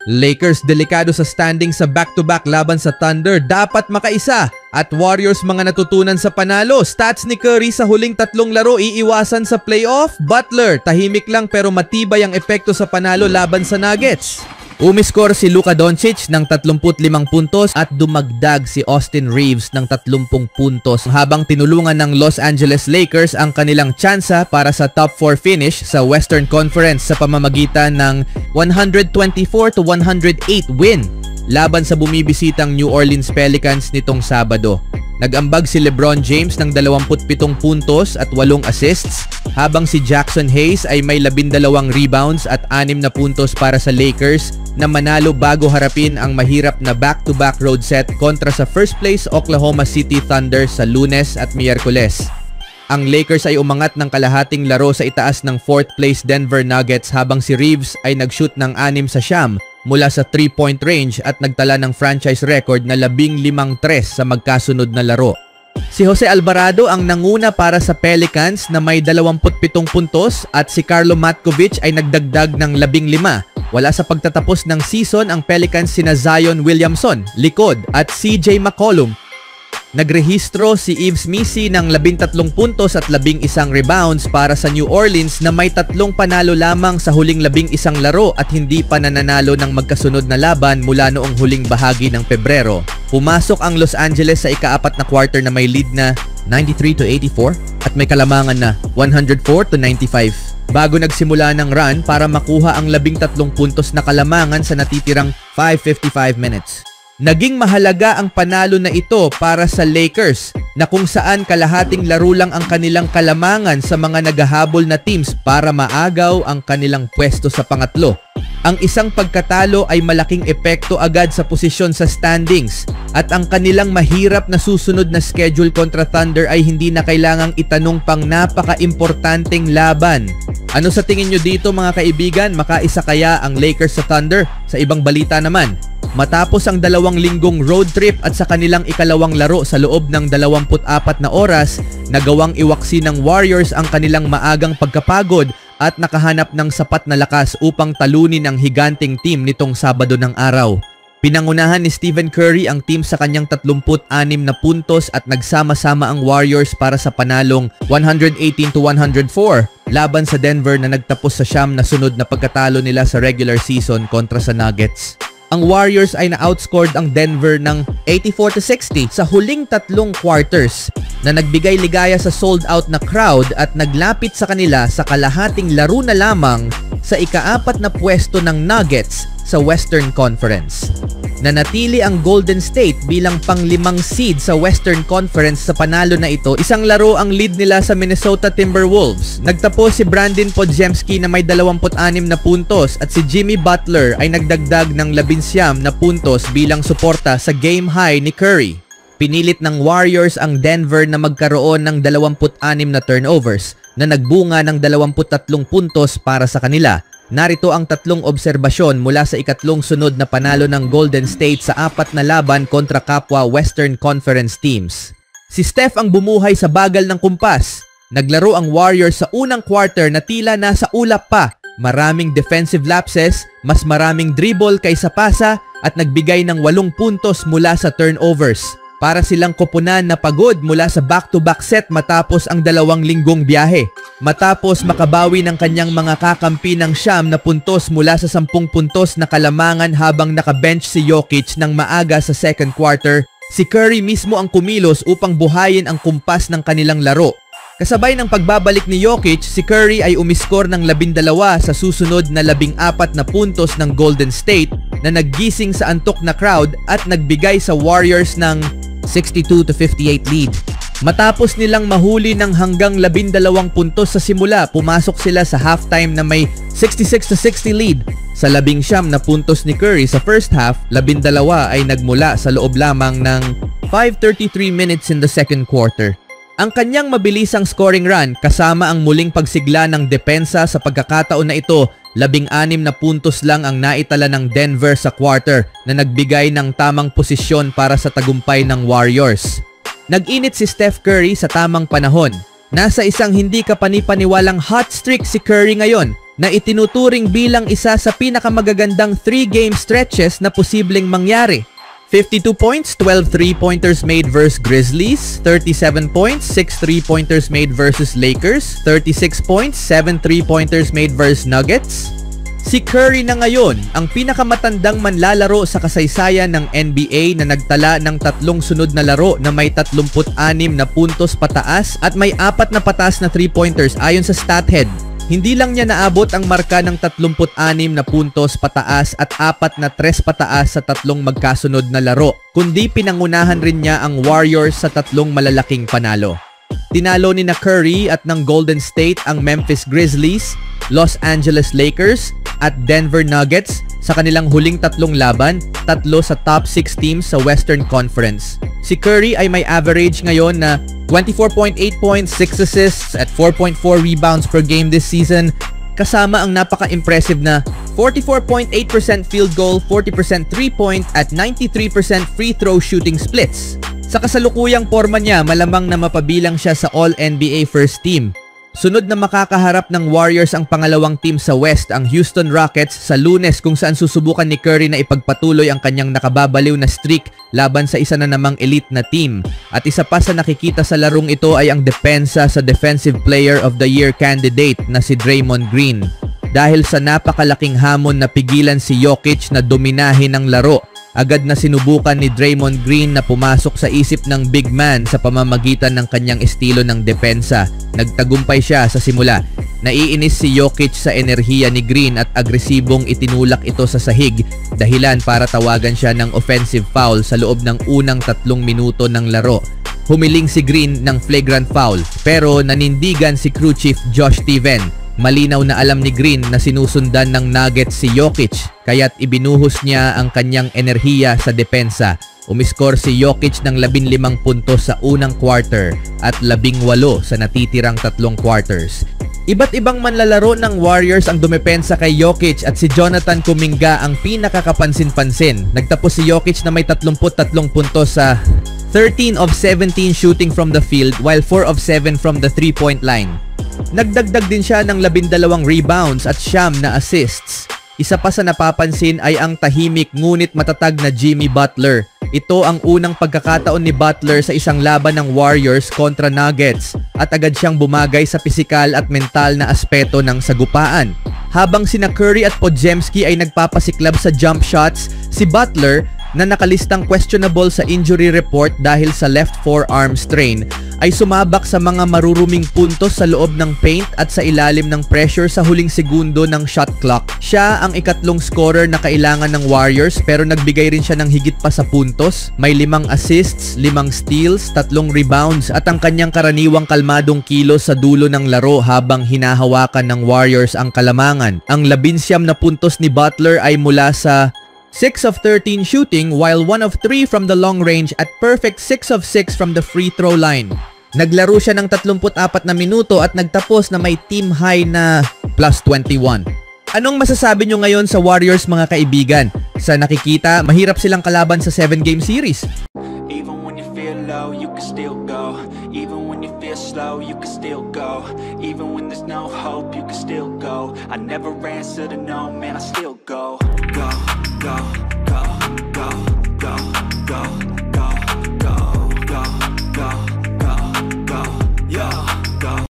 Lakers delikado sa standing sa back-to-back laban sa Thunder, dapat makaisa. At Warriors mga natutunan sa panalo. Stats ni Curry sa huling tatlong laro iiwasan sa playoff. Butler tahimik lang pero matibay ang epekto sa panalo laban sa Nuggets. Umiskor si Luka Doncic ng 35 puntos at dumagdag si Austin Reeves ng 30 puntos habang tinulungan ng Los Angeles Lakers ang kanilang tsansa para sa top 4 finish sa Western Conference sa pamamagitan ng 124-108 win laban sa bumibisitang New Orleans Pelicans nitong Sabado. Nag-ambag si LeBron James ng 27 puntos at 8 assists habang si Jackson Hayes ay may 12 rebounds at 6 na puntos para sa Lakers na manalo bago harapin ang mahirap na back-to-back road set kontra sa first place Oklahoma City Thunder sa Lunes at Miyerkules. Ang Lakers ay umangat ng kalahating laro sa itaas ng 4th place Denver Nuggets habang si Reeves ay nag-shoot ng 6 sa siyam mula sa 3-point range at nagtala ng franchise record na 15-3 sa magkasunod na laro. Si Jose Alvarado ang nanguna para sa Pelicans na may 27 puntos at si Carlo Matkovic ay nagdagdag ng 15. Wala sa pagtatapos ng season ang Pelicans sina Zion Williamson, likod at CJ McCollum. Nagrehistro si Yves Missi ng 13 puntos at 11 rebounds para sa New Orleans na may 3 panalo lamang sa huling 11 laro at hindi pa nananalo ng magkasunod na laban mula noong huling bahagi ng Pebrero. Pumasok ang Los Angeles sa ika-4 na quarter na may lead na 93-84 at may kalamangan na 104-95 bago nagsimula ng run para makuha ang 13 puntos na kalamangan sa natitirang 5:55 minutes. Naging mahalaga ang panalo na ito para sa Lakers na kung saan kalahating laro lang ang kanilang kalamangan sa mga naghahabol na teams para maagaw ang kanilang pwesto sa pangatlo. Ang isang pagkatalo ay malaking epekto agad sa posisyon sa standings at ang kanilang mahirap na susunod na schedule kontra Thunder ay hindi na kailangang itanong pang napaka-importanteng laban. Ano sa tingin nyo dito mga kaibigan? Makaisa kaya ang Lakers sa Thunder? Sa ibang balita naman, matapos ang 2 linggong road trip at sa kanilang ikalawang laro sa loob ng 24 na oras, nagawang iwaksi ng Warriors ang kanilang maagang pagkapagod at nakahanap ng sapat na lakas upang talunin ang higanting team nitong Sabado ng araw. Pinangunahan ni Stephen Curry ang team sa kanyang 36 na puntos at nagsama-sama ang Warriors para sa panalong 118-104 laban sa Denver na nagtapos sa siyam na sunod na pagkatalo nila sa regular season kontra sa Nuggets. Ang Warriors ay na-outscored ang Denver ng 84-60 sa huling 3 quarters na nagbigay ligaya sa sold-out na crowd at naglapit sa kanila sa kalahating laro na lamang sa ika-4 na pwesto ng Nuggets sa Western Conference. Nanatili ang Golden State bilang pang-5 seed sa Western Conference sa panalo na ito. Isang laro ang lead nila sa Minnesota Timberwolves. Nagtapos si Brandon Podziemski na may 26 na puntos at si Jimmy Butler ay nagdagdag ng 19 na puntos bilang suporta sa game high ni Curry. Pinilit ng Warriors ang Denver na magkaroon ng 26 na turnovers na nagbunga ng 23 puntos para sa kanila. Narito ang 3 obserbasyon mula sa ikatlong sunod na panalo ng Golden State sa 4 na laban kontra kapwa Western Conference teams. Si Steph ang bumuhay sa bagal ng kumpas. Naglaro ang Warriors sa unang quarter na tila nasa ulap pa. Maraming defensive lapses, mas maraming dribble kaysa pasa at nagbigay ng 8 puntos mula sa turnovers. Para silang koponan na pagod mula sa back-to-back set matapos ang 2 linggong biyahe. Matapos makabawi ng kanyang mga kakampi ng 9 na puntos mula sa 10 puntos na kalamangan habang nakabench si Jokic ng maaga sa second quarter, si Curry mismo ang kumilos upang buhayin ang kumpas ng kanilang laro. Kasabay ng pagbabalik ni Jokic, si Curry ay umiskor ng 12 sa susunod na 14 na puntos ng Golden State na naggising sa antok na crowd at nagbigay sa Warriors ng 62-58 lead. Matapos nilang mahuli ng hanggang 12 puntos sa simula, pumasok sila sa halftime na may 66-60 lead. Sa 19 na puntos ni Curry sa first half, 12 ay nagmula sa loob lamang ng 5:33 minutes in the second quarter. Ang kanyang mabilisang scoring run kasama ang muling pagsigla ng depensa sa pagkakataon na ito, 16 na puntos lang ang naitala ng Denver sa quarter na nagbigay ng tamang posisyon para sa tagumpay ng Warriors. Nag-init si Steph Curry sa tamang panahon. Nasa isang hindi kapanipaniwalang hot streak si Curry ngayon na itinuturing bilang isa sa pinakamagagandang 3-game stretches na posibleng mangyari. 52 points, 12 3-pointers made versus Grizzlies, 37 points, 6 3-pointers made versus Lakers, 36 points, 7 3-pointers made versus Nuggets. Si Curry na ngayon ang pinakamatandang manlalaro sa kasaysayan ng NBA na nagtala ng 3 sunod na laro na may 36 na puntos pataas at may 4 na pataas na 3-pointers ayon sa StatHead. Hindi lang niya naabot ang marka ng 36 na puntos pataas at 4 na 3 pataas sa 3 magkasunod na laro, kundi pinangunahan rin niya ang Warriors sa 3 malalaking panalo. Tinalo ni Curry at ng Golden State ang Memphis Grizzlies, Los Angeles Lakers at Denver Nuggets sa kanilang huling 3 laban, 3 sa top 6 teams sa Western Conference. Si Curry ay may average ngayon na 24.8 points, 6 assists at 4.4 rebounds per game this season, kasama ang napaka-impressive na 44.8% field goal, 40% 3-point at 93% free throw shooting splits. Sa kasalukuyang forma niya, malamang na mapabilang siya sa All-NBA First Team. Sunod na makakaharap ng Warriors ang pangalawang team sa West, ang Houston Rockets, sa Lunes, kung saan susubukan ni Curry na ipagpatuloy ang kanyang nakababaliw na streak laban sa isa na namang elite na team. At isa pa sa nakikita sa larong ito ay ang depensa sa Defensive Player of the Year candidate na si Draymond Green. Dahil sa napakalaking hamon na pigilan si Jokic na dominahin ang laro, agad na sinubukan ni Draymond Green na pumasok sa isip ng big man sa pamamagitan ng kanyang estilo ng depensa. Nagtagumpay siya sa simula. Naiinis si Jokic sa enerhiya ni Green at agresibong itinulak ito sa sahig, dahilan para tawagan siya ng offensive foul sa loob ng unang 3 minuto ng laro. Humiling si Green ng flagrant foul pero nanindigan si crew chief Josh Steven. Malinaw na alam ni Green na sinusundan ng Nuggets si Jokic, kaya't ibinuhos niya ang kanyang enerhiya sa depensa. Umiskor si Jokic ng 15 puntos sa unang quarter at 18 sa natitirang 3 quarters. Iba't ibang manlalaro ng Warriors ang dumepensa kay Jokic at si Jonathan Kuminga ang pinakakapansin-pansin. Nagtapos si Jokic na may 33 puntos sa 13 of 17 shooting from the field while 4 of 7 from the 3-point line. Nagdagdag din siya ng 12 rebounds at 9 na assists. Isa pa sa napapansin ay ang tahimik ngunit matatag na Jimmy Butler. Ito ang unang pagkakataon ni Butler sa isang laban ng Warriors kontra Nuggets at agad siyang bumagay sa pisikal at mental na aspeto ng sagupaan. Habang sina Curry at Podziemski ay nagpapasiklab sa jump shots, si Butler na nakalistang questionable sa injury report dahil sa left forearm strain ay sumabak sa mga maruruming puntos sa loob ng paint at sa ilalim ng pressure sa huling segundo ng shot clock. Siya ang ikatlong scorer na kailangan ng Warriors pero nagbigay rin siya ng higit pa sa puntos. May 5 assists, 5 steals, 3 rebounds at ang kanyang karaniwang kalmadong kilos sa dulo ng laro habang hinahawakan ng Warriors ang kalamangan. Ang 19 na puntos ni Butler ay mula sa 6 of 13 shooting while 1 of 3 from the long range at perfect 6 of 6 from the free throw line. Naglaro siya ng 34 na minuto at nagtapos na may team high na plus 21. Anong masasabi nyo ngayon sa Warriors mga kaibigan? Sa nakikita, mahirap silang kalaban sa 7-game series. Even when you feel low, you can still go. Even when you feel slow, you can still go. Even when there's no hope, you can still go. I never answer to no, man, I still go. Go, go.